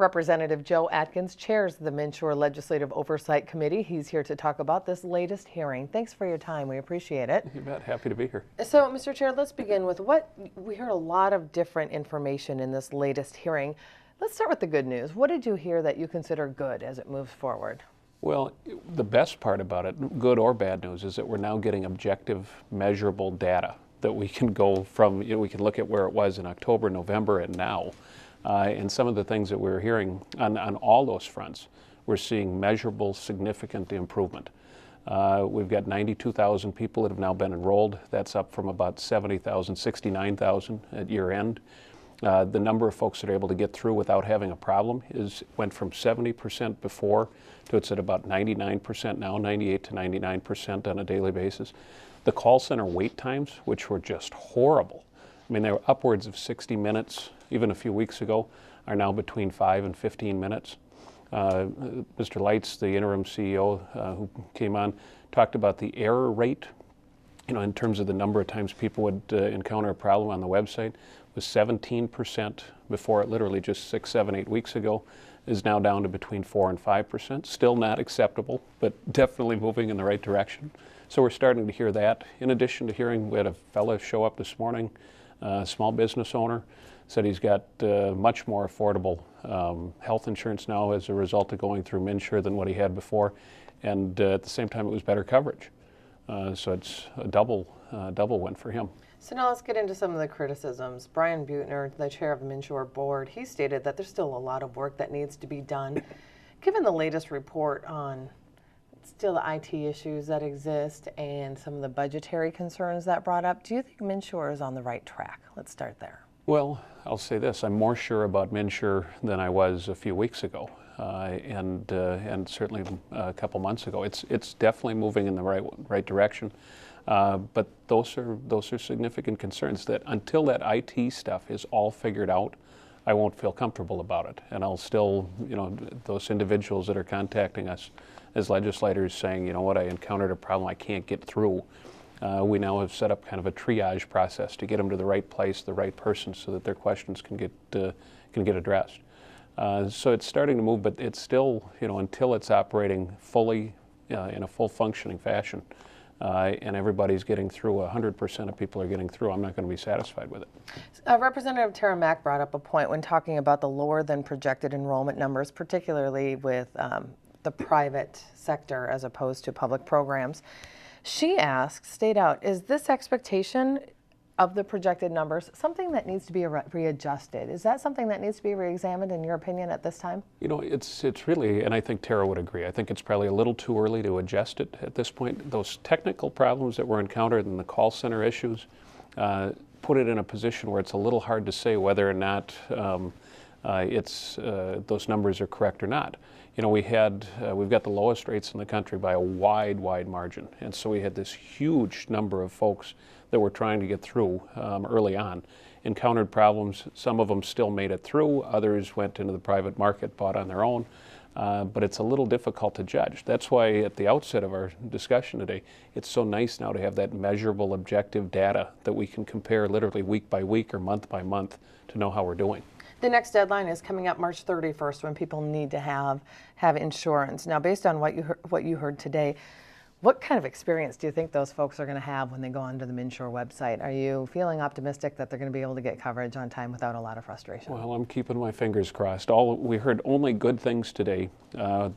Representative Joe Atkins chairs the MNsure Legislative Oversight Committee. He's here to talk about this latest hearing. Thanks for your time. We appreciate it. You bet. Happy to be here. So, Mr. Chair, let's begin with we heard a lot of different information in this latest hearing. Let's start with the good news. What did you hear that you consider good as it moves forward? Well, the best part about it, good or bad news, is that we're now getting objective, measurable data that we can go from, we can look at where it was in October, November, and now. And some of the things that we're hearing on all those fronts, we're seeing measurable, significant improvement. We've got 92,000 people that have now been enrolled. That's up from about 70,000, 69,000 at year end. The number of folks that are able to get through without having a problem went from 70% before to it's at about 99% now, 98 to 99% on a daily basis. The call center wait times, which were just horrible. I mean, they were upwards of 60 minutes, even a few weeks ago, are now between 5 and 15 minutes. Mr. Leitz, the interim CEO who came on, talked about the error rate, in terms of the number of times people would encounter a problem on the website, was 17% before it literally just 6, 7, 8 weeks ago, is now down to between 4 and 5%. Still not acceptable, but definitely moving in the right direction. So we're starting to hear that. In addition to hearing, we had a fellow show up this morning, a small business owner, said he's got much more affordable health insurance now as a result of going through MNsure than what he had before, and at the same time it was better coverage. So it's a double win for him. So now let's get into some of the criticisms. Brian Buettner, the chair of the MNsure board, he stated that there's still a lot of work that needs to be done. Given the latest report on still the IT issues that exist and some of the budgetary concerns that brought up, do you think MNsure is on the right track? Let's start there. Well, I'll say this, I'm more sure about MNsure than I was a few weeks ago, and certainly a couple months ago. It's definitely moving in the right direction, but those are significant concerns that until that IT stuff is all figured out, I won't feel comfortable about it, and I'll still, those individuals that are contacting us as legislators saying, you know what, I encountered a problem I can't get through. We now have set up kind of a triage process to get them to the right place, the right person, so that their questions can get addressed. So it's starting to move, but it's still, until it's operating fully in a full functioning fashion, and everybody's getting through, 100% of people are getting through, I'm not going to be satisfied with it. Representative Tara Mack brought up a point when talking about the lower than projected enrollment numbers, particularly with the private sector as opposed to public programs. She asks, state out, is this expectation of the projected numbers something that needs to be readjusted? Is that something that needs to be reexamined in your opinion at this time? It's really, and I think Tara would agree, I think it's probably a little too early to adjust it at this point. Those technical problems that were encountered in the call center issues put it in a position where it's a little hard to say whether or not those numbers are correct or not. We've got the lowest rates in the country by a wide margin, and so we had this huge number of folks that were trying to get through early on, encountered problems. Some of them still made it through, others went into the private market, bought on their own, but it's a little difficult to judge. That's why at the outset of our discussion today, it's so nice now to have that measurable, objective data that we can compare literally week by week or month by month to know how we're doing. The next deadline is coming up March 31st when people need to have insurance. Now, based on what you heard today, what kind of experience do you think those folks are going to have when they go onto the MNsure website? Are you feeling optimistic that they're going to be able to get coverage on time without a lot of frustration? Well, I'm keeping my fingers crossed. We heard only good things today.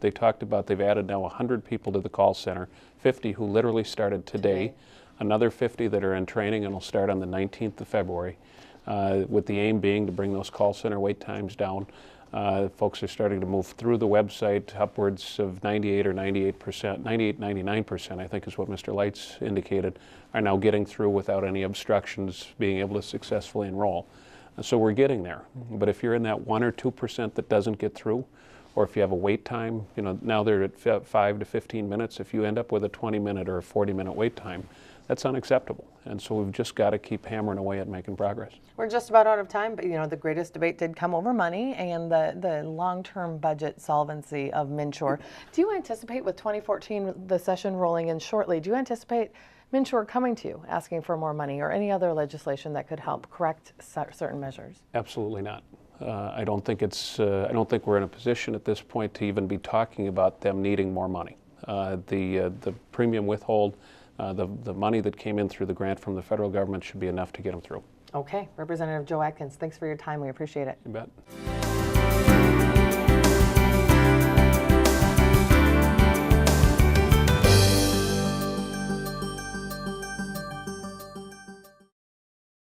They talked about they've added now 100 people to the call center, 50 who literally started today. Another 50 that are in training and will start on the 19th of February. With the aim being to bring those call center wait times down. Folks are starting to move through the website, upwards of 98 or 98%, 98, 99%, I think is what Mr. Leitz indicated, are now getting through without any obstructions, being able to successfully enroll. So we're getting there. But if you're in that 1 or 2% that doesn't get through, or if you have a wait time, now they're at 5 to 15 minutes. If you end up with a 20-minute or a 40-minute wait time, that's unacceptable. And so we've just got to keep hammering away at making progress. We're just about out of time, but the greatest debate did come over money and the long-term budget solvency of MNsure. Do you anticipate, with 2014, the session rolling in shortly, do you anticipate MNsure coming to you asking for more money or any other legislation that could help correct certain measures? Absolutely not. I don't think we're in a position at this point to even be talking about them needing more money. The premium withhold, the money that came in through the grant from the federal government should be enough to get them through. Okay, Representative Joe Atkins, thanks for your time. We appreciate it. You bet.